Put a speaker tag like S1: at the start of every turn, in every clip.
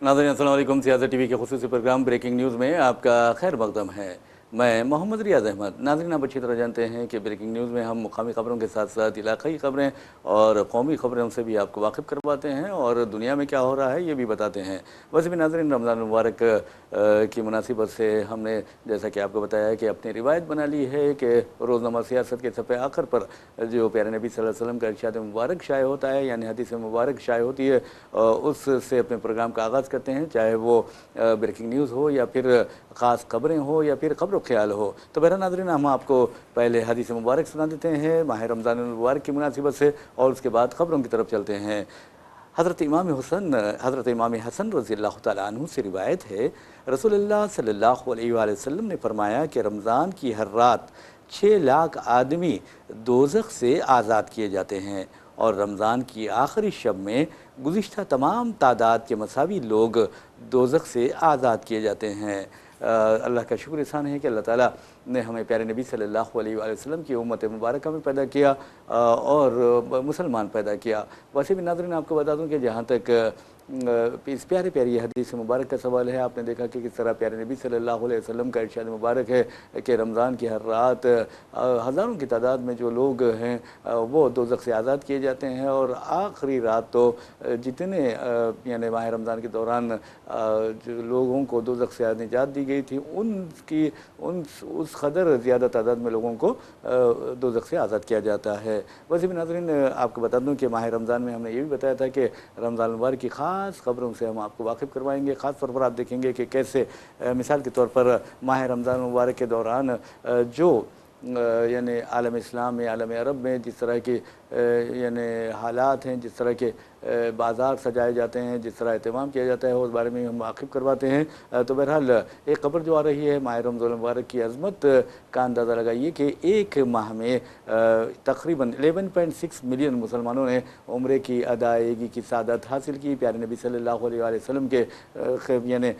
S1: नाज़रीन अस्सलाम वालेकुम। सियासत टीवी के खुसूसी प्रोग्राम ब्रेकिंग न्यूज़ में आपका खैर मकदम है। मैं मोहम्मद रियाज़ अहमद। नाज़रीन, आप अच्छी तरह जानते हैं कि ब्रेकिंग न्यूज़ में हम मुकामी ख़बरों के साथ साथ इलाक़ाई ख़बरें और कौमी ख़बरों से भी आपको वाकिफ़ करवाते हैं और दुनिया में क्या हो रहा है ये भी बताते हैं। वैसे भी नाज़रीन, रमज़ान मुबारक की मुनासिबत से हमने जैसा कि आपको बताया कि अपनी रिवायत बना ली है कि रोज़नामा सियासत के सफ़े आखिर पर जो प्यारे नबी सल्लल्लाहु अलैहि वसल्लम का इरशाद मुबारक शाये होता है, यानी हदीस मुबारक शाये होती है, उससे अपने प्रोग्राम का आगाज़ करते हैं, चाहे वो ब्रेकिंग न्यूज़ हो या फिर ख़ास खबरें हो या फिर खबर ख्याल हो। तो बहरहाल नाज़रीन, हम आपको पहले हदीस मुबारक सुना देते हैं माह रमज़ान मुबारक की मुनासिबत से और उसके बाद खबरों की तरफ चलते हैं। हज़रत इमाम हसन रज़ी अल्लाह तआला अन्हु से रिवायत है, रसूलुल्लाह सल्लल्लाहु अलैहि वसल्लम ने फरमाया कि रमज़ान की हर रात 6 लाख आदमी दोज़ख से आज़ाद किए जाते हैं और रमज़ान की आखिरी शब में गुज़िश्ता तमाम तादाद के मसावी लोग दोज़ख से आज़ाद किए जाते हैं। अल्लाह का शुक्र एहसान है कि अल्लाह ताला ने हमें प्यारे नबी सल्लल्लाहु अलैहि वसल्लम की उम्मत मुबारक में पैदा किया और मुसलमान पैदा किया। वैसे भी नाज़रीन, आपको बता दूं कि जहाँ तक इस प्यारी हदीस मुबारक का सवाल है, आपने देखा कि किस तरह प्यारे नबी सल्लल्लाहु अलैहि वसल्लम का इरशाद मुबारक है कि रमज़ान की हर रात हज़ारों की तादाद में जो लोग हैं वो दोज़ख से आज़ाद किए जाते हैं और आखिरी रात तो जितने यानी माह रमज़ान के दौरान जो लोगों को दोज़ख से निजात दी गई थी उस कदर ज़्यादा तादाद में लोगों को दोज़ख से आज़ाद किया जाता है। वैसे भी नाज़रीन, आपको बता दूं कि माह रमज़ान में हमने ये भी बताया था कि रमज़ान मुबारक की ख़ास खबरों से हम आपको वाकिफ़ करवाएंगे। ख़ास तौर पर आप देखेंगे कि कैसे मिसाल के तौर पर माह रमज़ान मुबारक के दौरान जो यानी आलम इस्लाम में, आलम अरब में जिस तरह की यानी हालात हैं, जिस तरह के बाज़ार सजाए जाते हैं, जिस तरह एहतमाम किया जाता है, उस बारे में हम वाकिफ़ करवाते हैं। तो बहरहाल एक खबर जो आ रही है माह रमज़ान मुबारक की अज़मत का अंदाज़ा लगाइए कि एक माह में तकरीबन 11.6 मिलियन मुसलमानों ने उम्रे की अदायगी की सादत हासिल की। प्यारे नबी सल्लल्लाहु अलैहि वसल्लम के यानी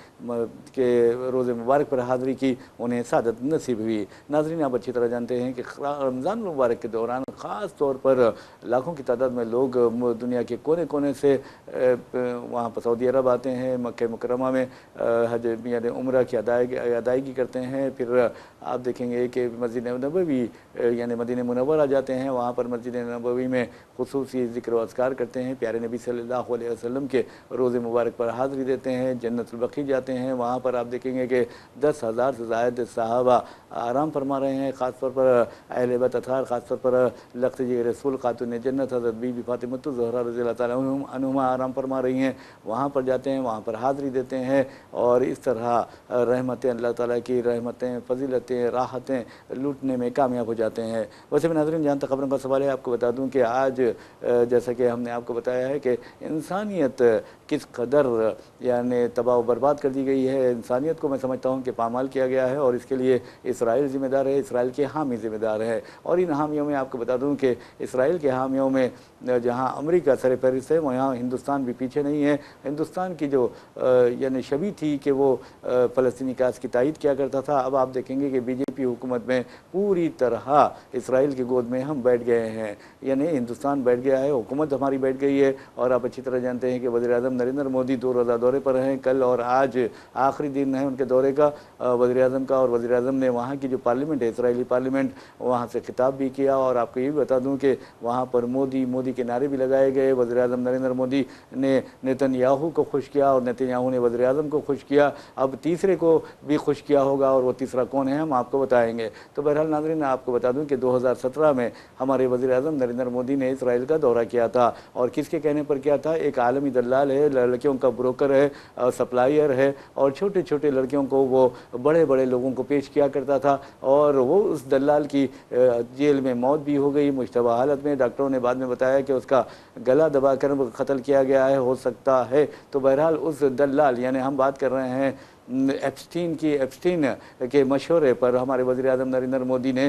S1: के रोज़े मुबारक पर हाज़िरी की, उन्हें सादत नसीब हुई। नाज़रीन, आप अच्छी तरह जानते हैं कि रमज़ान मुबारक के दौरान ख़ास तौर पर लाखों की तादाद में लोग दुनिया के कोने कोने से वहाँ पर सऊदी अरब आते हैं, मक्का मुकर्रमा में हज यानी उम्रा की अदायगी करते हैं। फिर आप देखेंगे कि मस्जिद नबवी यानी मदीना मुनव्वरा जाते हैं, वहाँ पर मस्जिद नबवी में खुसूसी ज़िक्र व अज़कार करते हैं, प्यारे नबी सल्लल्लाहु अलैहि वसल्लम के रोज़े मुबारक पर हाज़िरी देते हैं, जन्नतुल बक़ी जाते हैं। वहाँ पर आप देखेंगे कि 10,000 से ज़ायद सहाबा आराम फरमा रहे हैं। ख़ास तौर पर अहले बैत अतहार, ख़ास तौर पर लख्त रसूल खातून जन्नत हज़रत बीबी फ़ातिमतुज़ ज़हरा रज़ियल्लाहु ताला अन्हुमा आराम फरमा रही हैं, वहाँ पर जाते हैं, वहाँ पर हाज़िरी देते हैं और इस तरह रहमतें, अल्लाह ताला की रहमतें, फ़ज़ीलतें, राहतें लूटने में कामयाब हो जाते हैं। वैसे भी नाज़रीन, जहाँ तक खबरों का सवाल है, आपको बता दूँ कि आज जैसा कि हमने आपको बताया है कि इंसानियत किस कदर यानी तबाह व बर्बाद कर दी गई है, इंसानियत को मैं समझता हूँ कि पामाल किया गया है और इसके लिए इसराइल ज़िम्मेदार है, इसराइल के हामी ज़िम्मेदार है। और इन हामियों में आपको बता दूँ कि इसराइल के हामियों में जहाँ अमेरिका सर फहरिस्त है, वहाँ हिंदुस्तान भी पीछे नहीं है। हिंदुस्तान की जो यानी छवि थी कि वो फ़लस्तीनी काज की तायद किया करता था, अब आप देखेंगे कि बीजेपी हुकूमत में पूरी तरह इसराइल की गोद में हम बैठ गए हैं, यानी हिंदुस्तान बैठ गया है, हुकूमत हमारी बैठ गई है। और आप अच्छी तरह जानते हैं कि वज़ीर-ए-आज़म नरेंद्र मोदी 2 रोज़ा दौरे पर हैं, कल और आज आखिरी दिन है उनके दौरे का वज़ीर-ए-आज़म का। और वज़ीर-ए-आज़म ने वहाँ की जो पार्लियामेंट है, इसराइली पार्लियामेंट, वहाँ से खिताब भी किया। और आपको ये भी बता दूँ कि वहाँ पर मोदी के नारे भी लगाए गए। वज़ीर-ए-आज़म नरेंद्र मोदी ने नेतन्याहू को खुश किया और नेतन्याहू ने वज़ीर-ए-आज़म को खुश किया। अब तीसरे को भी खुश किया होगा और वो तीसरा कौन है हम आपको बताएंगे। तो बहरहाल नाज़रीन, आपको बता दूं कि 2017 में हमारे वज़ीर-ए-आज़म नरेंद्र मोदी ने इसराइल का दौरा किया था और किसके कहने पर किया था? एक आलमी दलाल है, लड़कियों का ब्रोकर है, सप्लायर है और छोटे छोटे लड़कियों को वो बड़े बड़े लोगों को पेश किया करता था और वो उस दलाल की जेल में मौत भी हो गई मुश्तबा हालत में। डॉक्टरों ने बाद में बताया कि उसका गला दबाकर कत्ल किया गया है, हो सकता है। तो बहरहाल उस दलाल यानी हम बात कर रहे हैं एप्स्टीन के मशवरे पर हमारे वज़ीर आज़म नरेंद्र मोदी ने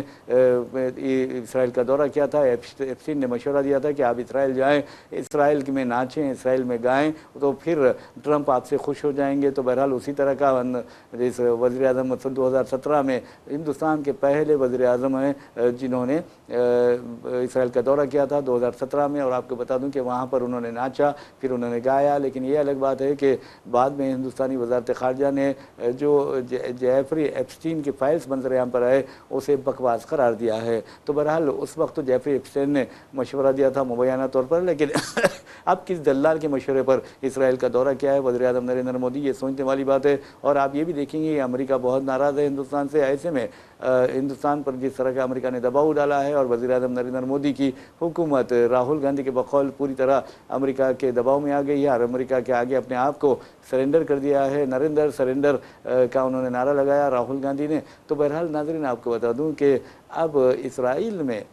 S1: इसराइल का दौरा किया था। एप्स्टीन ने मशवरा दिया था कि आप इसराइल जाएं, इसराइल में नाचें, इसराइल में गाएं, तो फिर ट्रंप आपसे खुश हो जाएंगे। तो बहरहाल उसी तरह का इस वज़ीर आज़म 2017 में हिंदुस्तान के पहले वज़ीर आज़म हैं जिन्होंने इसराइल का दौरा किया था 2017 में। और आपको बता दूं कि वहाँ पर उन्होंने नाचा, फिर उन्होंने गाया। लेकिन ये अलग बात है कि बाद में हिंदुस्तानी वज़ारत ख़ारजा ने जो जेफरी एप्स्टीन की फाइल्स मंजर आम पर आए उसे बकवास करार दिया है। तो बहरहाल उस वक्त तो जेफरी एप्स्टीन ने मशवरा दिया था मुबैना तौर पर, लेकिन अब किस दलाल के मशवरे पर इसराइल का दौरा किया है वज़ीर आज़म नरेंद्र मोदी, ये सोचने वाली बात है। और आप ये भी देखेंगे अमेरिका बहुत नाराज़ है हिंदुस्तान से। ऐसे में हिंदुस्तान पर जिस तरह का अमेरिका ने दबाव डाला है और वज़ीर आज़म नरेंद्र मोदी की हुकूमत राहुल गांधी के बकौल पूरी तरह अमेरिका के दबाव में आ गई है और अमेरिका के आगे अपने आप को सरेंडर कर दिया है। नरेंद्र सरेंडर का उन्होंने नारा लगाया राहुल गांधी ने। तो बहरहाल नाज़रीन आपको बता दूं कि अब इसराइल में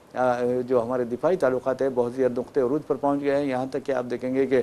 S1: जो हमारे दिफाई ताल्लुकात है बहुत ज़्यादा नुक़्ते उरूज पर पहुँच गए हैं। यहाँ तक कि आप देखेंगे कि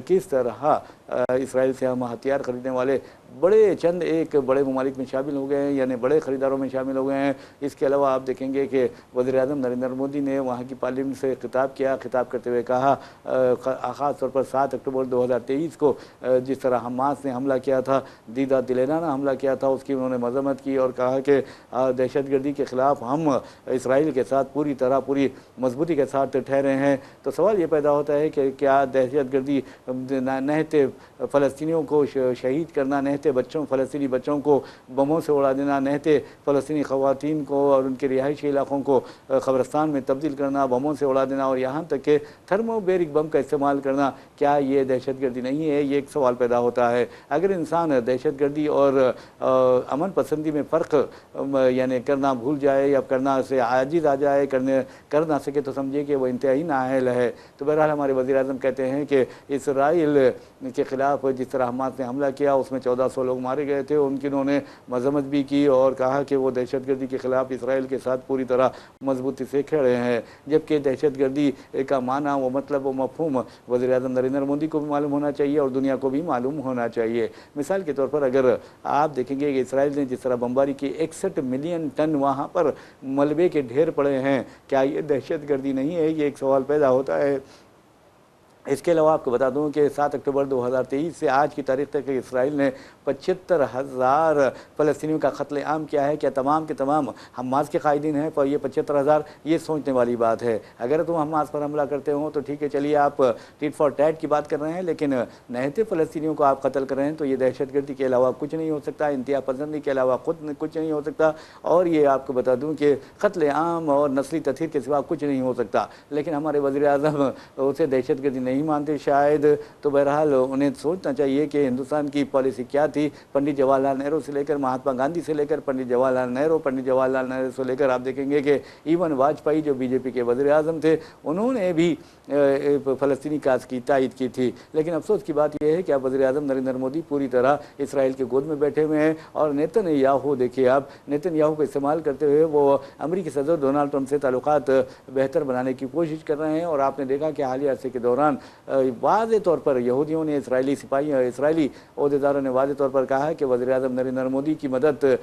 S1: किस तरह इसराइल से हम हथियार ख़रीदने वाले बड़े चंद एक बड़े ममालिक में शामिल हो गए हैं, यानी बड़े ख़रीदारों में शामिल हो गए हैं। इसके अलावा आप देखेंगे कि वज़ीर आज़म नरेंद्र मोदी ने वहाँ की पार्लियामेंट से खिताब किया। खिताब करते हुए कहा ख़ास तौर पर 7 अक्टूबर 2023 को जिस तरह हमास ने हमला किया था, दीदा दिलेराना हमला किया था, उसकी उन्होंने मज़म्मत की और कहा कि दहशतगर्दी के ख़िलाफ़ हम इसराइल के साथ पूरी तरह पूरी मजबूती के साथ ठहरे हैं। तो सवाल ये पैदा होता है कि क्या दहशतगर्दी नहते फ़लस्तीनियों को शहीद करना, नहते बच्चों फ़लस्तीनी बच्चों को बमों से उड़ा देना, नहते फ़लस्तीनी ख़वातीन को और उनके रिहायशी इलाक़ों को क़ब्रिस्तान में तब्दील करना, बमों से उड़ा देना और यहाँ तक कि थर्मोबेरिक बम का इस्तेमाल करना, क्या ये दहशतगर्दी नहीं है? ये एक सवाल पैदा होता है। अगर इंसान दहशतगर्दी और अमन पसंदी में फ़र्क यानी करना भूल जाए या करना से आजिज़ आ जाए, कर ना सके, तो समझिए कि वो इंतहाई नाअहल है। तो बहरहाल हमारे वज़ीर आज़म कहते हैं कि इसराइल के ख़िलाफ़ जिस तरह हमास ने हमला किया उसमें 1400 लोग मारे गए थे, उनकी उन्होंने मज़म्मत भी की और कहा कि वो दहशतगर्दी के ख़िलाफ़ इसराइल के साथ पूरी तरह मजबूती से खड़े हैं। जबकि दहशतगर्दी का माना, वो मतलब, वो मफ़हूम वज़ीर आज़म नरेंद्र मोदी को भी मालूम होना चाहिए और दुनिया को भी मालूम होना चाहिए। मिसाल के तौर पर अगर आप देखेंगे कि इसराइल ने जिस तरह बमबारी की 61 मिलियन टन वहाँ पर मलबे के ढेर पड़े हैं, क्या ये दहशतगर्दी नहीं है? ये एक सवाल पैदा होता है। इसके अलावा आपको बता दूं कि 7 अक्टूबर 2023 से आज की तारीख तक इसराइल ने 75,000 फ़लस्तीनियों का कत्ल आम किया है। क्या तमाम के तमाम हमास के कायदीन हैं? पर ये 75,000 ये सोचने वाली बात है। अगर तुम हमास पर हमला करते हो तो ठीक है, चलिए आप टिट फॉर टैट की बात कर रहे हैं, लेकिन नहते फ़लस्तीनियों को आप कत्ल कर रहे हैं तो ये दहशतगर्दी के अलावा कुछ नहीं हो सकता, इंतहा पसंदी के अलावा खुद कुछ नहीं हो सकता। और ये आपको बता दूँ कि कत्ल आम और नस्ली तथहीर के सिवा कुछ नहीं हो सकता। लेकिन हमारे वज़ीर आज़म उसे दहशतगर्दी नहीं मानते शायद। तो बहरहाल उन्हें सोचना चाहिए कि हिंदुस्तान की पॉलिसी क्या थी। पंडित जवाहरलाल नेहरू से लेकर महात्मा गांधी से लेकर पंडित जवाहरलाल नेहरू से लेकर आप देखेंगे कि इवन वाजपेयी जो बीजेपी के वज़ीर आज़म थे, उन्होंने भी फ़लस्तीनी काज की तायद की थी। लेकिन अफसोस की बात यह है कि अब वज़ीर आज़म नरेंद्र मोदी पूरी तरह इसराइल के गोद में बैठे हुए हैं और नेतन्याहू, देखिए आप, नेतन्याहू को इस्तेमाल करते हुए वो अमेरिकी सदर डोनाल्ड ट्रंप से ताल्लुकात बेहतर बनाने की कोशिश कर रहे हैं। और आपने देखा कि हालिया अरसे के दौरान वाज़े तौर पर यहूदियों ने, इसराइली सिपाहियों, इसराइली अहदेदारों ने वाज़े तौर पर कहा है कि वज़ीर आज़म नरेंद्र मोदी की मदद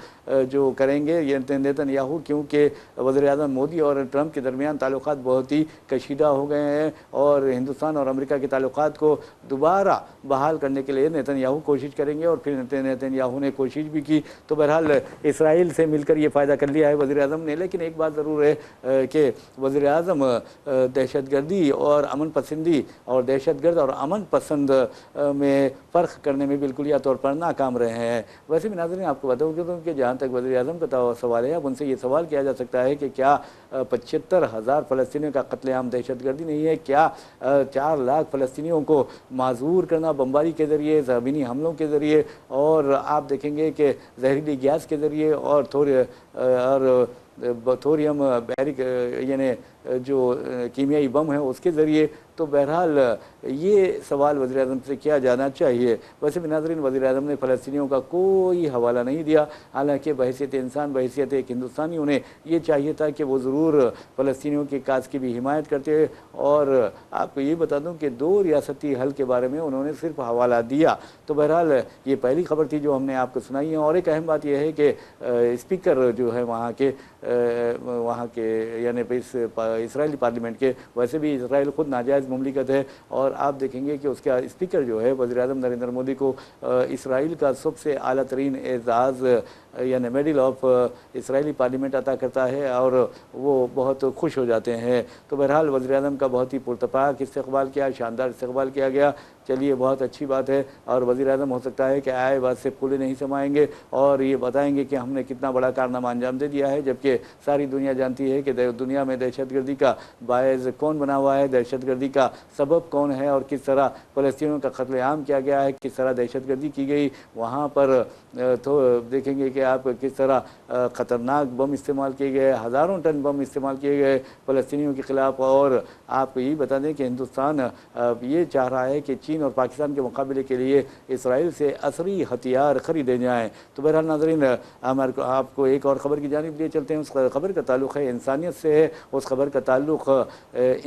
S1: जो करेंगे ये नेतन्याहू, क्योंकि वज़ीर आज़म मोदी और ट्रंप के दरमियान ताल्लुकात बहुत ही कशीदा हो गए हैं और हिंदुस्तान और अमेरिका के ताल्लुकात को दोबारा बहाल करने के लिए नेतन्याहू कोशिश करेंगे और फिर नेतन्याहू ने कोशिश भी की। तो बहरहाल इसराइल से मिलकर ये फ़ायदा कर लिया है वज़ीर आज़म ने। लेकिन एक बात ज़रूर है कि वज़ीर आज़म दहशतगर्दी और अमन पसंदी और दहशतगर्द और अमन पसंद में फ़र्क करने में बिल्कुल या तौर पर नाकाम रहे हैं। वैसे भी नाज़रीन आपको बताऊँ कि जहाँ तक वज़ीर आज़म का सवाल है, अब उनसे ये सवाल किया जा सकता है कि क्या 75,000 फ़लस्तीनियों का कत्लेआम दहशतगर्दी नहीं है? क्या 4 लाख फ़लस्तीनियों को माजूर करना बमबारी के ज़रिए, ज़मीनी हमलों के ज़रिए और आप देखेंगे कि जहरीली गैस के ज़रिए और थोरियम बैरिक यानी जो कीमियाई बम है उसके ज़रिए। तो बहरहाल ये सवाल वज़ीर-ए-आज़म से किया जाना चाहिए। वैसे भी नाज़रीन, वज़ीर-ए-आज़म ने फ़लस्तीनियों का कोई हवाला नहीं दिया, हालांकि बहैसियत इंसान, बहैसियत एक हिंदुस्तानी उन्हें ये चाहिए था कि वो ज़रूर फ़लस्तीनियों के काज की भी हिमायत करते। और आपको ये बता दूं कि 2 रियासती हल के बारे में उन्होंने सिर्फ हवाला दिया। तो बहरहाल ये पहली खबर थी जो हमने आपको सुनाई है। और एक अहम बात यह है कि स्पीकर जो है वहाँ के यानी इसराइली पार्लियामेंट के, वैसे भी इसराइल खुद नाजायज़ मुमलिकत है और आप देखेंगे कि उसका स्पीकर जो है वज़ीर-ए-आज़म नरेंद्र मोदी को इसराइल का सबसे आला तरीन एज़ाज़ यानी मेडल ऑफ इसराइली पार्लियामेंट अता करता है और वो बहुत खुश हो जाते हैं। तो बहरहाल वज़ीर-ए-आज़म का बहुत ही पुरतपाक इस्तकबाल किया, शानदार इस्तकबाल किया गया। चलिए, बहुत अच्छी बात है। और वज़ीर-ए-आज़म हो सकता है कि आए बात से फूले नहीं समाएंगे और ये बताएंगे कि हमने कितना बड़ा कारनामा अंजाम दे दिया है, जबकि सारी दुनिया जानती है कि दुनिया में दहशतगर्दी का बायस कौन बना हुआ है, दहशतगर्दी का सबब कौन है और किस तरह फ़लस्तीनियों का कत्लेआम किया गया है, किस तरह दहशतगर्दी की गई। वहाँ पर तो देखेंगे कि आप किस तरह ख़तरनाक बम इस्तेमाल किए गए, हज़ारों टन बम इस्तेमाल किए गए फ़लस्तीनियों के ख़िलाफ़। और आपको यही बता दें कि हिंदुस्तान ये चाह रहा है कि चीन और पाकिस्तान के मुकाबले के लिए इसराइल से असरी हथियार ख़रीदे जाएँ। तो बहरहाल नाज़रीन, आपको एक और ख़बर की जानिब लिए चलते हैं। उस ख़बर का ताल्लुक़ है इंसानियत से है, उस ख़बर का ताल्लुक़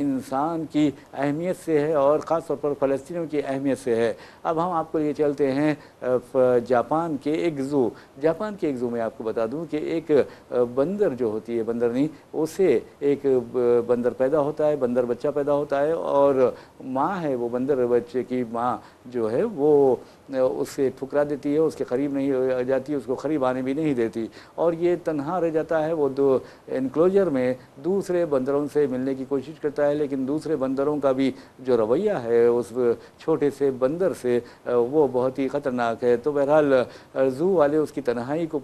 S1: इंसान की अहमियत से है और ख़ास तौर पर फ़लस्तीनियों की अहमियत से है। अब हम आपको लिए चलते हैं जापान के एक ज़ू। जापान के एक ज़ू में आपको बता दूं कि एक बंदर जो होती है, बंदर नहीं, उसे एक बंदर पैदा होता है, बंदर बच्चा पैदा होता है और माँ है, वो बंदर बच्चे की माँ जो है वो उससे ठुकरा देती है, उसके करीब नहीं जाती, उसको करीब आने भी नहीं देती और ये तन्हा रह जाता है। वो दो इनक्लोजर में दूसरे बंदरों से मिलने की कोशिश करता है, लेकिन दूसरे बंदरों का भी जो रवैया है उस छोटे से बंदर से वो बहुत ही ख़तरनाक है। तो बहरहाल ज़ू वाले उसकी तन्हाई को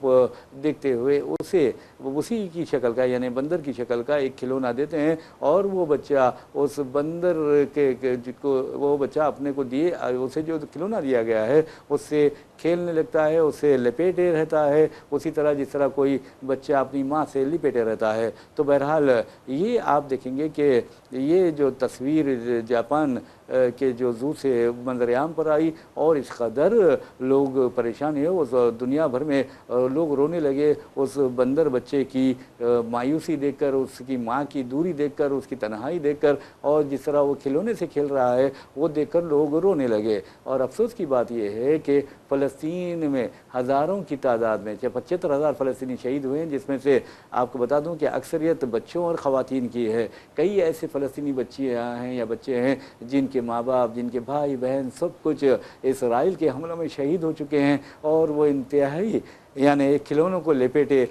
S1: देखते हुए उसे उसी की शक्ल का यानी बंदर की शक्ल का एक खिलौना देते हैं और वो बच्चा उस बंदर के जिसको वो बच्चा अपने को दिए, उसे जो खिलौना दिया गया है उससे खेलने लगता है, उसे लपेटे रहता है, उसी तरह जिस तरह कोई बच्चा अपनी माँ से लिपेटे रहता है। तो बहरहाल ये आप देखेंगे कि ये जो तस्वीर जापान के जो ज़ू से मंजर-ए-आम पर आई और इस कदर लोग परेशान हुए, उस दुनिया भर में लोग रोने लगे उस बंदर बच्चे की मायूसी देखकर, उसकी माँ की दूरी देखकर, उसकी तन्हाई देखकर और जिस तरह वो खिलौने से खेल रहा है वो देखकर लोग रोने लगे। और अफसोस की बात यह है कि फ़लस्तीन में हज़ारों की तादाद में 75,000 फ़लस्तीनी शहीद हुए हैं, जिसमें से आपको बता दूं कि अक्सरियत बच्चों और ख़वातीन की है। कई ऐसे फ़लस्तीनी बच्चियाँ हैं या बच्चे हैं जिनके माँ बाप, जिनके भाई बहन सब कुछ इसराइल के हमलों में शहीद हो चुके हैं और वो इंतहाई यानी खिलौनों को लिपेटे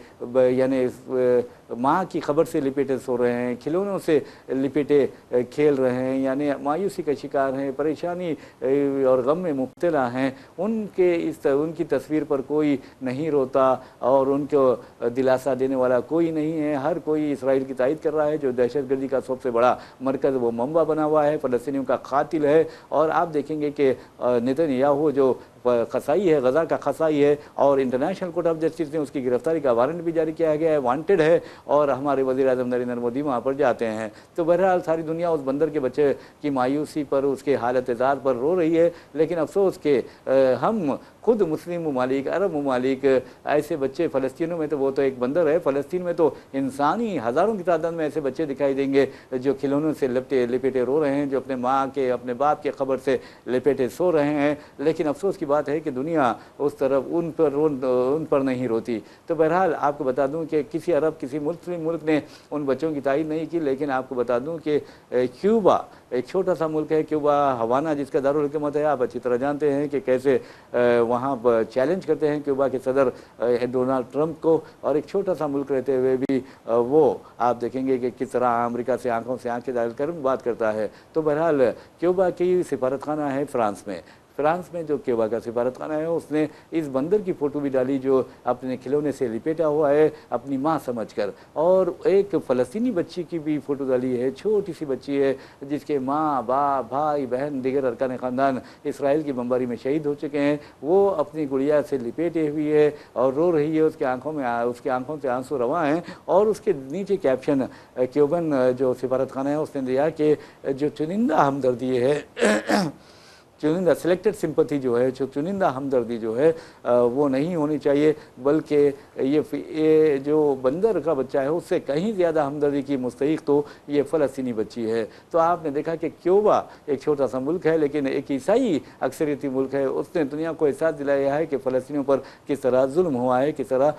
S1: यानी माँ की खबर से लिपेटे सो रहे हैं, खिलौनों से लिपेटे खेल रहे हैं, यानी मायूसी का शिकार हैं, परेशानी और गम में मुब्तला हैं। उनकी तस्वीर पर कोई नहीं रोता और उनको दिलासा देने वाला कोई नहीं है। हर कोई इसराइल की तायद कर रहा है जो दहशतगर्दी का सबसे बड़ा मरकज़ वो मंबा बना हुआ है, फ़लस्तीनियों का कातिल है। और आप देखेंगे कि नेतन्याहू जो खसाई है, गज़ा का खसाई है और इंटरनेशनल कोर्ट ऑफ जस्टिस ने उसकी गिरफ्तारी का वारंट भी जारी किया गया है, वांटेड है और हमारे वज़ीर-ए-आज़म नरेंद्र मोदी वहाँ पर जाते हैं। तो बहरहाल सारी दुनिया उस बंदर के बच्चे की मायूसी पर, उसके हालत-ए-ज़ार पर रो रही है, लेकिन अफसोस के हम खुद मुस्लिम ममालिक, अरब ममालिक ऐसे बच्चे, फ़लस्तीनों में तो वो तो एक बंदर है, फ़लस्तीन में तो इंसानी हज़ारों की तादाद में ऐसे बच्चे दिखाई देंगे जो खिलौनों से लिपेटे रो रहे हैं, जो अपने माँ के, अपने बाप के ख़बर से लिपेटे सो रहे हैं। लेकिन अफसोस की बात है कि दुनिया उस तरफ उन पर नहीं रोती। तो बहरहाल आपको बता दूं कि किसी अरब, किसी मुस्लिम मुल्क ने उन बच्चों की तायद नहीं की, लेकिन आपको बता दूं कि क्यूबा एक छोटा सा मुल्क है, क्यूबा हवाना जिसका दारुल हुकूमत है, आप अच्छी तरह जानते हैं कि कैसे वहाँ पर चैलेंज करते हैं क्यूबा के सदर डोनाल्ड ट्रंप को, और एक छोटा सा मुल्क रहते हुए भी वो आप देखेंगे कि किस तरह अमेरिका से आंखों से आंखें डाल कर बात करता है। तो बहरहाल क्यूबा की सिफारतखाना है फ्रांस में। फ्रांस में जो क्यूबा का सिफारत खाना है उसने इस बंदर की फ़ोटो भी डाली जो अपने खिलौने से लिपेटा हुआ है अपनी माँ समझकर, और एक फ़लस्तीनी बच्ची की भी फ़ोटो डाली है, छोटी सी बच्ची है जिसके माँ बाप भाई बहन दिगर अरकान ख़ानदान इसराइल की बमबारी में शहीद हो चुके हैं। वो अपनी गुड़िया से लिपेटे हुई है और रो रही है, उसकी आंखों से आंसू रवा हैं। और उसके नीचे कैप्शन क्यूबन जो सिफारत खाना है उसने दिया कि जो चुनिंदा हमदर्दी है चुनिंदा सिलेक्टेड सिंपथी जो है, जो चुनिंदा हमदर्दी जो है वो नहीं होनी चाहिए, बल्कि ये जो बंदर का बच्चा है उससे कहीं ज़्यादा हमदर्दी की मुस्तहिक तो ये फ़लस्तीनी बच्ची है। तो आपने देखा कि क्यूबा एक छोटा सा मुल्क है लेकिन एक ईसाई अक्सरियती मुल्क है, उसने दुनिया को एहसास दिलाया है कि फ़लस्तीनियों पर किस तरह जुल्म हुआ है, किस तरह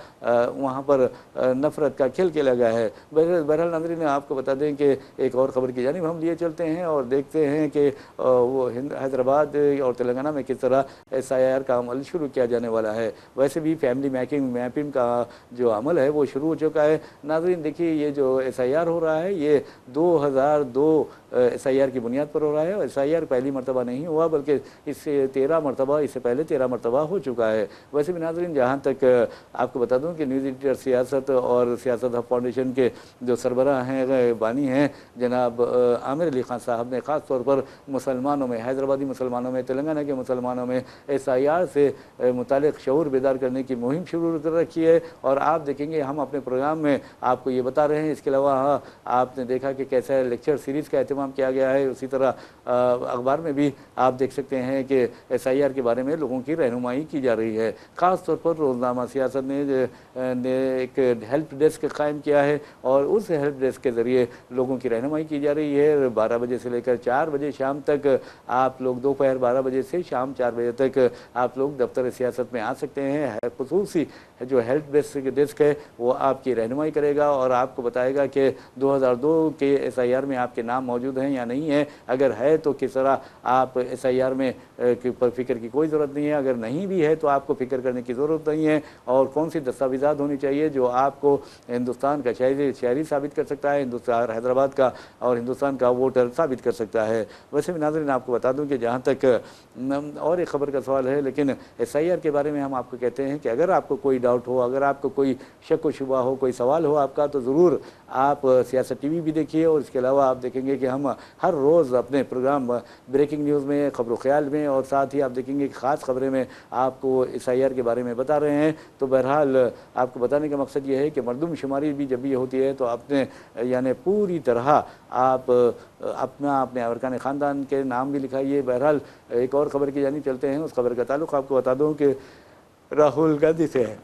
S1: वहाँ पर नफ़रत का खेल खेला गया है। बहरहाल नाज़रीन आपको बता दें कि एक और ख़बर की जानिब हम लिए चलते हैं और देखते हैं कि वो हैदराबाद और तेलंगाना में किस तरह SIR का अमल शुरू किया जाने वाला है। वैसे भी फैमिली मैपिंग का जो अमल है वो शुरू हो चुका है। नाज़रीन देखिए ये जो SIR हो रहा है ये 2002 SIR की बुनियाद पर हो रहा है और SIR पहली मरतबा नहीं हुआ बल्कि इससे 13 मरतबा, इससे पहले 13 मरतबा हो चुका है। वैसे भी नाज़रीन जहाँ तक आपको बता दूँ कि न्यूज़ एडिटर सियासत और सियासत हब फाउंडेशन के जो सरबराह हैं बानी हैं जनाब आमिर अली खान साहब ने ख़ास तौर पर मुसलमानों में, हैदराबादी मुसलमानों में, तेलंगाना के मुसलमानों में SIR से मुतालिक शऊर बेदार करने की मुहिम शुरू कर रखी है। और आप देखेंगे हम अपने प्रोग्राम में आपको ये बता रहे हैं। इसके अलावा आपने देखा कि कैसा लेक्चर सीरीज़ का एहतमाम किया गया है, उसी तरह अखबार में भी आप देख सकते हैं कि SIR के बारे में लोगों की रहनुमाई की जा रही है। ख़ास तौर पर रोज़नामा सियासत ने एक हेल्प डेस्क कायम किया है और उस हेल्प डेस्क के ज़रिए लोगों की रहनुमाई की जा रही है। 12 बजे से लेकर 4 बजे शाम तक आप लोग, दोपहर 12 बजे से शाम 4 बजे तक आप लोग दफ्तर सियासत में आ सकते हैं। खुसूसी जो हेल्प डेस्क है वो आपकी रहनुमाई करेगा और आपको बताएगा कि 2002 के SIR में आपके नाम मौजूद हैं या नहीं है। अगर है तो किस तरह आप SIR में पर फिक्र की कोई ज़रूरत नहीं है, अगर नहीं भी है तो आपको फ़िक्र करने की ज़रूरत नहीं है। और कौन सी दस्तावेज़ात होनी चाहिए जो आपको हिंदुस्तान का शहरी साबित कर सकता है, हिंदुस्तान हैदराबाद का और हिंदुस्तान का वोटर साबित कर सकता है। वैसे भी नाज़रीन आपको बता दूं कि जहां तक और एक ख़बर का सवाल है, लेकिन SIR के बारे में हम आपको कहते हैं कि अगर आपको कोई डाउट हो, अगर आपको कोई शक व शुबा हो, कोई सवाल हो आपका, तो ज़रूर आप सियासत TV भी देखिए। और इसके अलावा आप देखेंगे कि हम हर रोज़ अपने प्रोग्राम ब्रेकिंग न्यूज़ में, ख़बर ख्याल में और साथ ही आप देखेंगे कि ख़ास खबरें में आपको SIR के बारे में बता रहे हैं। तो बहरहाल आपको बताने का मकसद ये है कि मरदमशुमारी भी जब भी होती है तो आपने यानी पूरी तरह आप अपने अरकान ख़ानदान के नाम भी लिखाइए। बहरहाल एक और ख़बर की जानिब चलते हैं। उस खबर का ताल्लुक़ आपको बता दूं कि राहुल गांधी से है।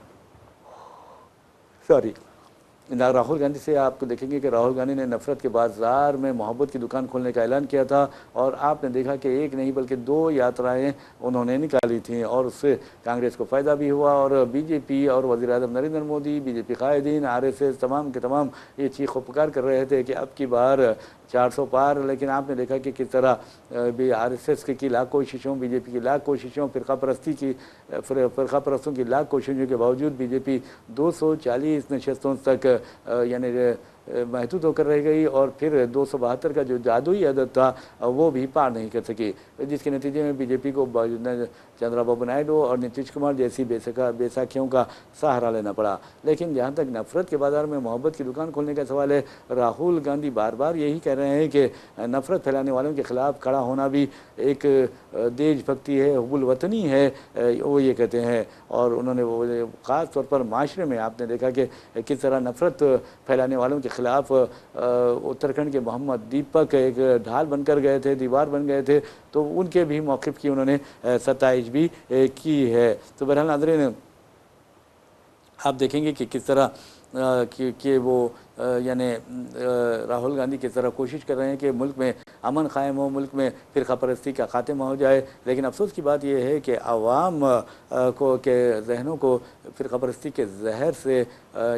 S1: राहुल गांधी से आपको देखेंगे कि राहुल गांधी ने नफ़रत के बाज़ार में मोहब्बत की दुकान खोलने का ऐलान किया था और आपने देखा कि एक नहीं बल्कि 2 यात्राएं उन्होंने निकाली थी और उससे कांग्रेस को फ़ायदा भी हुआ। और BJP और वज़ीर-ए-आज़म नरेंद्र मोदी, BJP कायदीन, RSS तमाम के तमाम ये चीख पुकार कर रहे थे कि अब की बार 400 पार। लेकिन आपने देखा कि किस तरह भी RSS की लाख कोशिशों, BJP की लाख कोशिशों, फ़िरका परस्तों की लाख कोशिशों के बावजूद BJP 240 नशस्तों तक यानी महदूद होकर रह गई और फिर 272 का जो जादुई अदद था वो भी पार नहीं कर सकी, जिसके नतीजे में BJP को चंद्रबाबू नायडू और नीतीश कुमार जैसी बैसाखियों का सहारा लेना पड़ा। लेकिन जहाँ तक नफ़रत के बाज़ार में मोहब्बत की दुकान खोलने का सवाल है, राहुल गांधी बार बार यही कह रहे हैं कि नफ़रत फैलाने वालों के ख़िलाफ़ खड़ा होना भी एक देशभक्ति है, हुब्बुल वतनी है, वो ये कहते हैं। और उन्होंने वो ख़ास तौर पर माशरे में आपने देखा कि किस तरह नफ़रत फैलाने वालों के ख़िलाफ़ उत्तराखंड के मोहम्मद दीपक एक ढाल बनकर गए थे, दीवार बन गए थे, तो उनके भी मौक़िफ़ की उन्होंने सताइश भी की है। तो बहरहाल नाज़रीन आप देखेंगे कि किस तरह कि वो यानी राहुल गांधी किस तरह कोशिश कर रहे हैं कि मुल्क में अमन कायम हो, मुल्क में फ़िरका परस्ती का खात्मा हो जाए। लेकिन अफसोस की बात यह है कि आवाम के जहनों को फ़िरका परस्ती के जहर से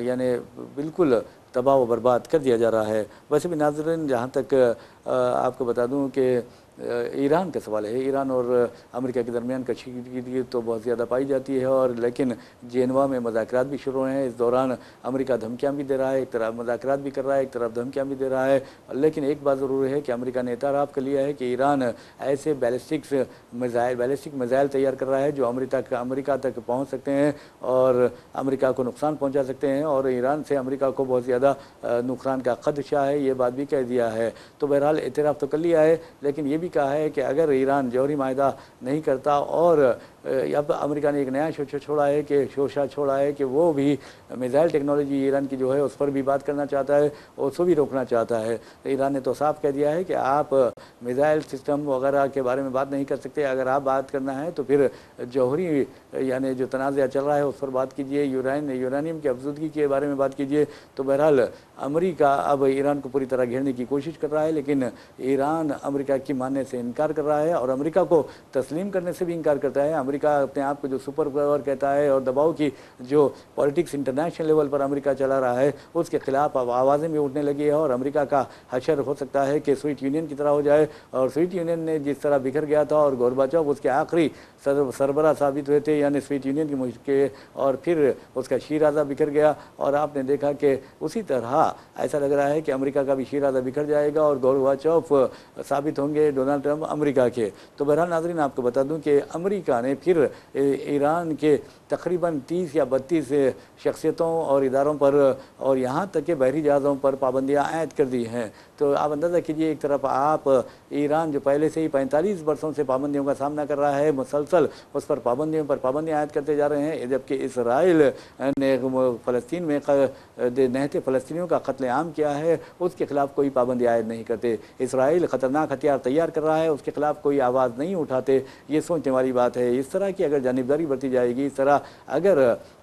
S1: यानी बिल्कुल तबाह व बर्बाद कर दिया जा रहा है। वैसे भी नाज़रीन जहाँ तक आपको बता दूँ कि ईरान का सवाल है। ईरान और अमेरिका के दरमियान कशीदगी तो बहुत ज़्यादा पाई जाती है, और लेकिन जेनेवा में मुज़ाकरात भी शुरू हैं। इस दौरान अमेरिका धमकियाँ भी दे रहा है, एक तरफ मुज़ाकरात भी कर रहा है, एक तरफ धमकियाँ भी दे रहा है। लेकिन एक बात ज़रूर है कि अमेरिका ने एतराफ़ कर लिया है कि ईरान ऐसे बैलिस्टिक मिज़ाइल तैयार कर रहा है जो अमेरिका तक पहुँच सकते हैं और अमेरिका को नुकसान पहुँचा सकते हैं, और ईरान से अमेरिका को बहुत ज़्यादा नुकसान का खदशा है, ये बात भी कह दिया है। तो बहरहाल एतराफ़ तो कर लिया है, लेकिन ये भी कहा है कि अगर ईरान जौहरी माहिदा नहीं करता, और अब अमेरिका ने एक नया शोशा छोड़ा है कि वो भी मिज़ाइल टेक्नोलॉजी ईरान की जो है उस पर भी बात करना चाहता है, उसको भी रोकना चाहता है। तो ईरान ने तो साफ कह दिया है कि आप मिज़ाइल सिस्टम वगैरह के बारे में बात नहीं कर सकते, अगर आप बात करना है तो फिर जौहरी यानी जो तनाज़ा चल रहा है उस पर बात कीजिए, यूरेनियम की अफजदगी के बारे में बात कीजिए। तो बहरहाल अमेरिका अब ईरान को पूरी तरह घेरने की कोशिश कर रहा है, लेकिन ईरान अमेरिका की मानने से इनकार कर रहा है और अमेरिका को तस्लीम करने से भी इनकार करता है। अमेरिका अपने आप को जो सुपर पावर कहता है और दबाव की जो पॉलिटिक्स इंटरनेशनल लेवल पर अमेरिका चला रहा है उसके खिलाफ अब आवाज़ें भी उठने लगी है, और अमेरिका का हशर हो सकता है कि सोवियत यूनियन की तरह हो जाए। और सोवियत यूनियन ने जिस तरह बिखर गया था और गोरबाचोव उसके आखिरी सरबराह साबित हुए थे, यानी सोवियत यूनियन के, और फिर उसका शीराज़ा बिखर गया, और आपने देखा कि उसी तरह ऐसा लग रहा है कि अमेरिका का भी शीराज़ा बिखर जाएगा और गोरबाचोव साबित होंगे डोनाल्ड ट्रंप अमेरिका के। तो बहरहाल नाज़रीन आपको बता दूं कि अमेरिका ने फिर ईरान के तकरीबन 30 या 32 शख्सियतों और इदारों पर और यहाँ तक के बहरी जहाज़ों पर पाबंदियाँ आयद कर दी हैं। तो आप अंदाज़ा कीजिए, एक तरफ आप ईरान जो पहले से ही 45 वर्षों से पाबंदियों का सामना कर रहा है, मुसलसल उस पर पाबंदियाँ आयद करते जा रहे हैं, जबकि इसराइल ने फ़लस्तीन में नहते फ़लस्तीनियों का कत्लेआम किया है, उसके खिलाफ कोई पाबंदी आयद नहीं करते। इसराइल ख़तरनाक हथियार तैयार कर रहा है, उसके खिलाफ कोई आवाज़ नहीं उठाते। ये सोचने वाली बात है। इस तरह की अगर जानिबदारी बरती जाएगी, इस तरह अगर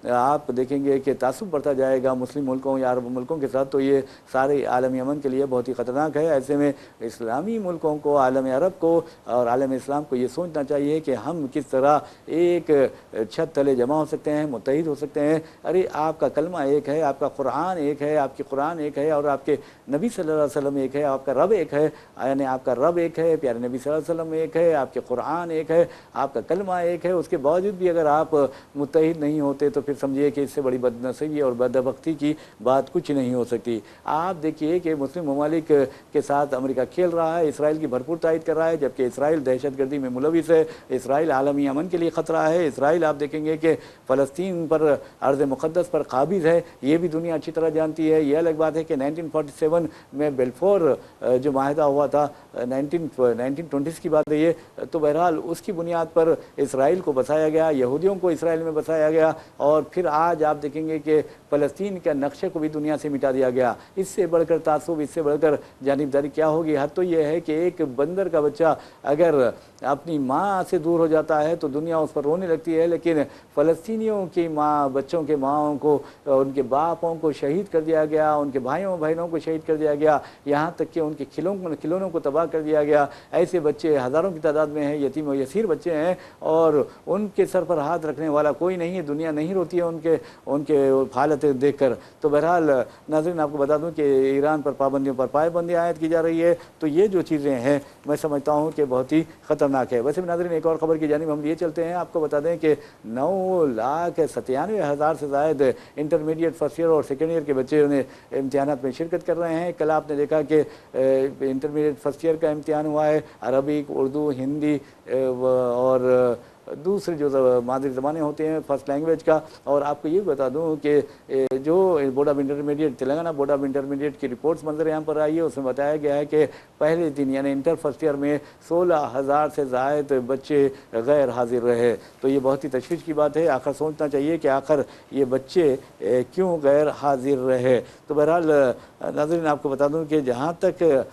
S1: आप देखेंगे कि तासुब बढ़ता जाएगा मुस्लिम मुल्कों या अरब मुल्कों के साथ, तो ये सारे आलमी अमन के लिए बहुत ही ख़तरनाक है। ऐसे में इस्लामी मुल्कों को, आलम अरब को और आलम इस्लाम को ये सोचना चाहिए कि हम किस तरह एक छत तले जमा हो सकते हैं, मुत्तहिद हो सकते हैं। अरे आपका कलमा एक है, आपका कुरान एक है, आपकी कुरान एक है, और आपके नबी सल्लल्लाहु अलैहि वसल्लम एक है, आपका रब एक है, यानी आपका रब एक है, प्यारे नबी सल्लल्लाहु अलैहि वसल्लम एक है, आपके कुरान एक है, आपका कलमा एक है। उसके बावजूद भी अगर आप मुत्तहिद नहीं होते तो फिर समझिए कि इससे बड़ी बदनसीबी और बदबख्ती की बात कुछ नहीं हो सकती। आप देखिए कि मुस्लिम ममालिक के साथ अमेरिका खेल रहा है, इसराइल की भरपूर तायद कर रहा है, जबकि इसराइल दहशतगर्दी में मुलविस है, इसराइल आलमी अमन के लिए ख़तरा है। इसराइल आप देखेंगे कि फ़लस्तीन पर, अर्ज़ मुक़द्दस पर काबिज़ है, ये भी दुनिया अच्छी तरह जानती है। ये अलग बात है कि 1947 में बेल्फोर जो माहिदा हुआ था, 1920s की बात है ये, तो बहरहाल उसकी बुनियाद पर इसराइल को बसाया गया, यहूदियों को इसराइल में बसाया गया, और फिर आज आप देखेंगे कि फ़लस्तीन के नक्शे को भी दुनिया से मिटा दिया गया। इससे बढ़कर तासुब, इससे बढ़कर जानिबदारी क्या होगी। हद तो ये है कि एक बंदर का बच्चा अगर अपनी माँ से दूर हो जाता है तो दुनिया उस पर रोने लगती है, लेकिन फ़लस्तीनियों की माँ, बच्चों के माँओं को, उनके बापों को शहीद कर दिया गया, उनके भाइयों बहनों को शहीद कर दिया गया, यहाँ तक कि उनके खिलौनों को तबाह कर दिया गया। ऐसे बच्चे हज़ारों की तादाद में हैं, यतीम और यसीर बच्चे हैं, और उनके सर पर हाथ रखने वाला कोई नहीं है। दुनिया नहीं रोती है उनके हालत देख कर। तो बहरहाल नाज़रीन आपको बता दूं कि ईरान पर पाबंदियों पर पाबंदी आयद की जा रही है। तो ये जो चीज़ें हैं मैं समझता हूँ कि बहुत ही ख़तरनाक है। वैसे भी नाज़रीन एक और ख़बर की जानिब हम ये चलते हैं। आपको बता दें कि 9,97,000 से ज़ायद इंटरमीडिएट फर्स्ट ईयर और सेकेंड ईयर के बच्चे ने इम्तिहानात में शिरकत कर रहे हैं। कल आपने देखा कि इंटरमीडिएट फर्स्ट ईयर का इम्तिहान हुआ है, अरबिक, उर्दू, हिंदी और दूसरे जो मादरी ज़बानें होते हैं फर्स्ट लैंग्वेज का। और आपको ये बता दूं कि जो board of intermediate, Telangana board of intermediate की रिपोर्ट्स मंजर यहाँ पर आई है, उसमें बताया गया है कि पहले दिन यानी इंटर फर्स्ट ईयर में 16,000 से ज़ायद बच्चे गैर हाजिर रहे। तो ये बहुत ही तशवीश की बात है। आखिर सोचना चाहिए कि आखिर ये बच्चे क्यों गैर हाजिर रहे। तो बहरहाल नाज़रीन आपको बता दूँ कि जहाँ तक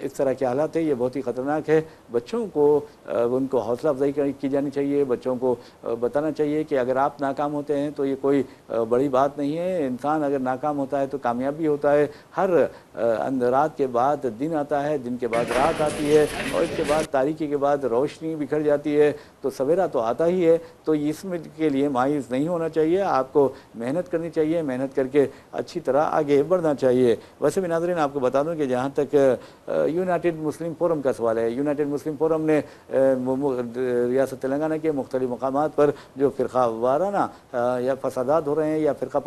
S1: इस तरह के हालात है, ये बहुत ही ख़तरनाक है। बच्चों को उनको हौसला अफजाई की जानी चाहिए, बच्चों को बताना चाहिए कि अगर आप नाकाम होते हैं तो ये कोई बड़ी बात नहीं है। इंसान अगर नाकाम होता है तो कामयाब भी होता है। हर रात के बाद दिन आता है, दिन के बाद रात आती है, और इसके बाद तारीकी के बाद रोशनी बिखर जाती है, तो सवेरा तो आता ही है। तो इसमें के लिए मायूस नहीं होना चाहिए, आपको मेहनत करनी चाहिए, मेहनत करके अच्छी तरह आगे बढ़ना चाहिए। वैसे भी नाज़रीन आपको बता दूँ कि जहाँ तक यूनाइटेड मुस्लिम फोरम का सवाल है। यूनाइटेड मुस्लिम फोरम ने रियासत तेलंगाना के मुख्तलिफ मकामात पर जो फ़िरका वाराना या फसादात हो रहे हैं या फ़िरका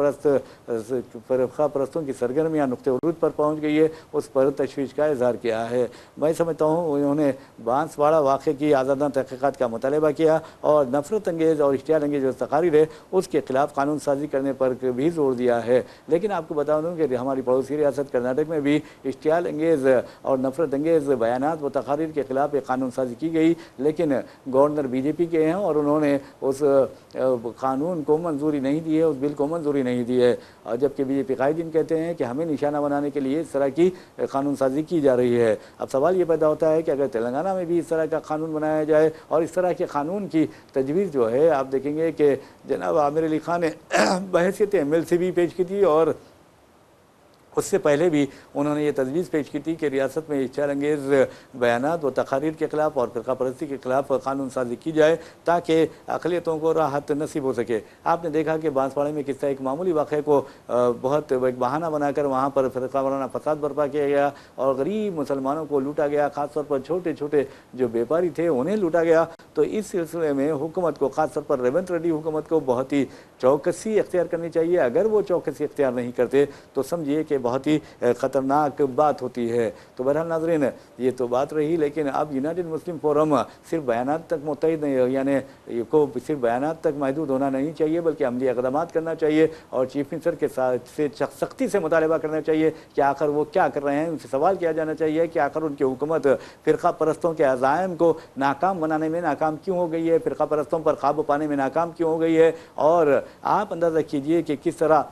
S1: परस्तों की सरगर्मियाँ नुक्ते उरूज पर पहुँच गई है, उस पर तशवीश का इजहार किया है। मैं समझता हूँ उन्होंने बांसवाड़ा वाक़े की आज़ादाना तहक़ीक़ात का मुतालबा किया और नफ़रत अंगेज़ और इश्तियाल अंगेज़ जो तकारीर है उसके खिलाफ कानून साजी करने पर भी जोर दिया है। लेकिन आपको बता दूँ कि हमारी पड़ोसी रियासत कर्नाटक में भी इश्तियाल अंगेज़ और नफ़रत अंगेज़ बयानात व तकारीर के खिलाफ एक कानून साजी की गई, लेकिन गवर्नर बीजेपी के हैं और उन्होंने उस कानून को मंजूरी नहीं दी है, उस बिल को मंजूरी नहीं दी है। जबकि बीजेपी कायदीन कहते हैं कि हमें निशाना बनाने के लिए इस तरह की कानून साजी की जा रही है। अब सवाल ये पैदा होता है कि अगर तेलंगाना में भी इस तरह का कानून बनाया जाए और इस तरह के कानून की तजवीज़ जो है, आप देखेंगे कि जनाब आमिर अली खान ने बहैसियत MLC भी पेश की थी और उससे पहले भी उन्होंने ये तजवीज़ पेश की थी कि रियासत में इश्तियाल अंगेज़ बयानात व तकारीर के खिलाफ और फ़िरका परस्ती के खिलाफ कानून साजी की जाए ताकि अक़लियतों को राहत नसीब हो सके। आपने देखा कि बांसवाड़े में किस तरह एक मामूली वाक़े को बहुत एक बहाना बनाकर वहाँ पर फ़िरका वाराना फसाद बर्पा किया गया और गरीब मुसलमानों को लूटा गया, ख़ासतौर पर छोटे छोटे जो व्यापारी थे उन्हें लूटा गया। तो इस सिलसिले में हुकूमत को, ख़ासतौर पर रेवंत रेड्डी हुकूमत को बहुत ही चौकसी इख्तियार करनी चाहिए। अगर वो चौकसी इख्तियार नहीं करते तो समझिए कि बहुत ही ख़तरनाक बात होती है। तो बहरहाल नाज़रीन, ये तो बात रही, लेकिन अब यूनाइटेड मुस्लिम फोरम सिर्फ बयानात तक मुत्तहिद नहीं, यानी को सिर्फ बयानात तक महदूद होना नहीं चाहिए बल्कि अमली इक़दामात करना चाहिए और चीफ मिनिस्टर के साथ से सख्ती से मुतालबा करना चाहिए कि आखिर वो क्या कर रहे हैं। उनसे सवाल किया जाना चाहिए कि आखिर उनकी हुकूमत फ़िरका परस्तों के अज़ाइम को नाकाम बनाने में नाकाम क्यों हो गई है, फ़िरका परस्तों पर काबू पाने में नाकाम क्यों हो गई है। और आप अंदाज़ा कीजिए कि किस तरह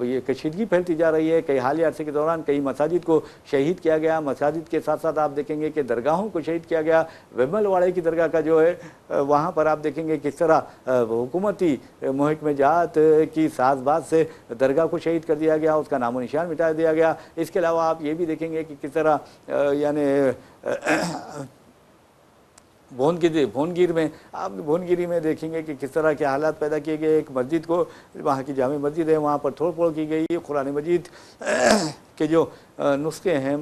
S1: ये कशीदगी फैलती जा रही है। कई हालिया अरसे के दौरान कई मसाजिद को शहीद किया गया, मसाजिद के साथ साथ आप देखेंगे कि दरगाहों को शहीद किया गया। वेमलवाड़े की दरगाह का जो है वहाँ पर आप देखेंगे किस तरह हुकूमती महकमेजात की साज़बाज से दरगाह को शहीद कर दिया गया, उसका नामो निशान मिटा दिया गया। इसके अलावा आप ये भी देखेंगे कि किस तरह यानी भोनगिर में आप भोनगिरी में देखेंगे कि किस तरह के हालात पैदा किए गए। एक मस्जिद को, वहाँ की जामे मस्जिद है, वहाँ पर तोड़ फोड़ की गई। कुरान मजीद के जो नुस्खे हैं,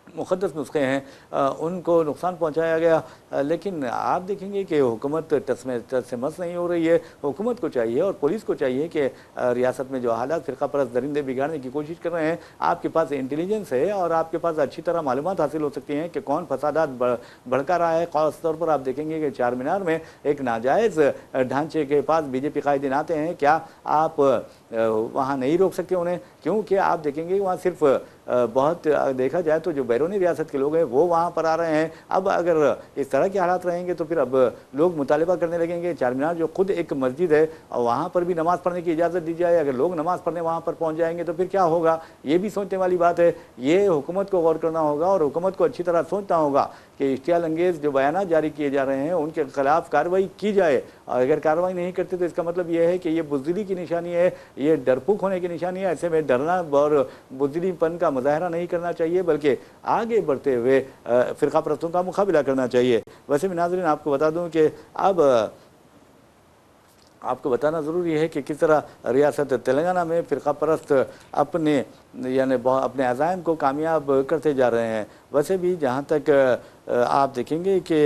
S1: मुक़द्दस नुस्खे हैं, उनको नुकसान पहुंचाया गया। लेकिन आप देखेंगे कि हुकूमत टस से मस नहीं हो रही है। हुकूमत को चाहिए और पुलिस को चाहिए कि रियासत में जो हालात फ़िरका परस्त दरिंदे बिगाड़ने की कोशिश कर रहे हैं, आपके पास इंटेलिजेंस है और आपके पास अच्छी तरह मालूमात हासिल हो सकती हैं कि कौन फसादात भड़का रहा है। ख़ास तौर पर आप देखेंगे कि चार मीनार में एक नाजायज़ ढांचे के पास बीजेपी कायदीन आते हैं, क्या आप वहाँ नहीं रोक सकते उन्हें? क्योंकि आप देखेंगे वहाँ सिर्फ बहुत देखा जाए तो जो बैरूनी रियासत के लोग हैं वो वहाँ पर आ रहे हैं। अब अगर इस तरह के हालात रहेंगे तो फिर अब लोग मुतालबा करने लगेंगे। चार मीनार जो खुद एक मस्जिद है और वहाँ पर भी नमाज़ पढ़ने की इजाज़त दी जाए, अगर लोग नमाज़ पढ़ने वहाँ पर पहुँच जाएंगे तो फिर क्या होगा? ये भी सोचने वाली बात है। ये हुकूमत को गौर करना होगा और हुकूमत को अच्छी तरह सोचना होगा कि इश्तियाल अंगेज़ जो बयानात जारी किए जा रहे हैं उनके खिलाफ कार्रवाई की जाए। और अगर कार्रवाई नहीं करते तो इसका मतलब ये है कि ये बुज़दिली की निशानी है, ये डरपोक होने की निशानी है। ऐसे में डरना और बुज़दिलीपन का मुज़ाहरा नहीं करना चाहिए बल्कि आगे बढ़ते हुए फ़िरका परस्तों का मुकाबला करना चाहिए। वैसे में नाज़रीन आपको बता दूं कि अब आपको बताना ज़रूरी है कि किस तरह रियासत तेलंगाना में फ़िरका परस्त अपने अज़ाइम को कामयाब करते जा रहे हैं। वैसे भी जहाँ तक आप देखेंगे कि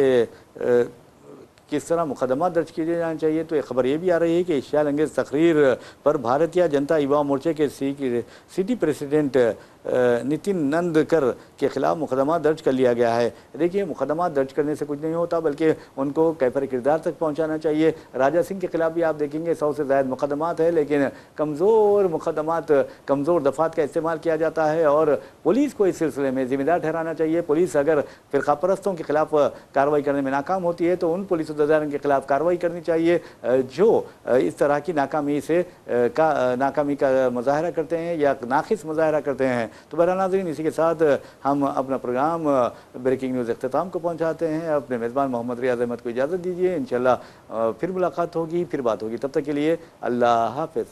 S1: किस तरह मुकदमा दर्ज किए जाना चाहिए, तो एक खबर ये भी आ रही है कि इश्तियाल अंगेज़ तकरीर पर भारतीय जनता युवा मोर्चे के सिटी प्रेसिडेंट नितिन नंदकर के खिलाफ मुकदमा दर्ज कर लिया गया है। देखिए, मुकदमा दर्ज करने से कुछ नहीं होता बल्कि उनको कैफर किरदार तक पहुंचाना चाहिए। राजा सिंह के खिलाफ भी आप देखेंगे 100 से ज़ायद मुकदमात है, लेकिन कमज़ोर मुकदमात, कमज़ोर दफ़ात का इस्तेमाल किया जाता है और पुलिस को इस सिलसिले में ज़िम्मेदार ठहराना चाहिए। पुलिस अगर फ़िरका परस्तों के खिलाफ कार्रवाई करने में नाकाम होती है तो उन पुलिस के खिलाफ कार्रवाई करनी चाहिए जो इस तरह की नाकामी का मुजाहरा करते हैं या नाक़िस मुजाहरा करते हैं। तो बहरहाल नाज़रीन, इसी के साथ हम अपना प्रोग्राम ब्रेकिंग न्यूज़ इख्तिताम को पहुंचाते हैं। अपने मेज़बान मोहम्मद रियाज़ अहमद को इजाज़त दीजिए। इंशाअल्लाह फिर मुलाकात होगी, फिर बात होगी। तब तक के लिए अल्लाह हाफ़िज़।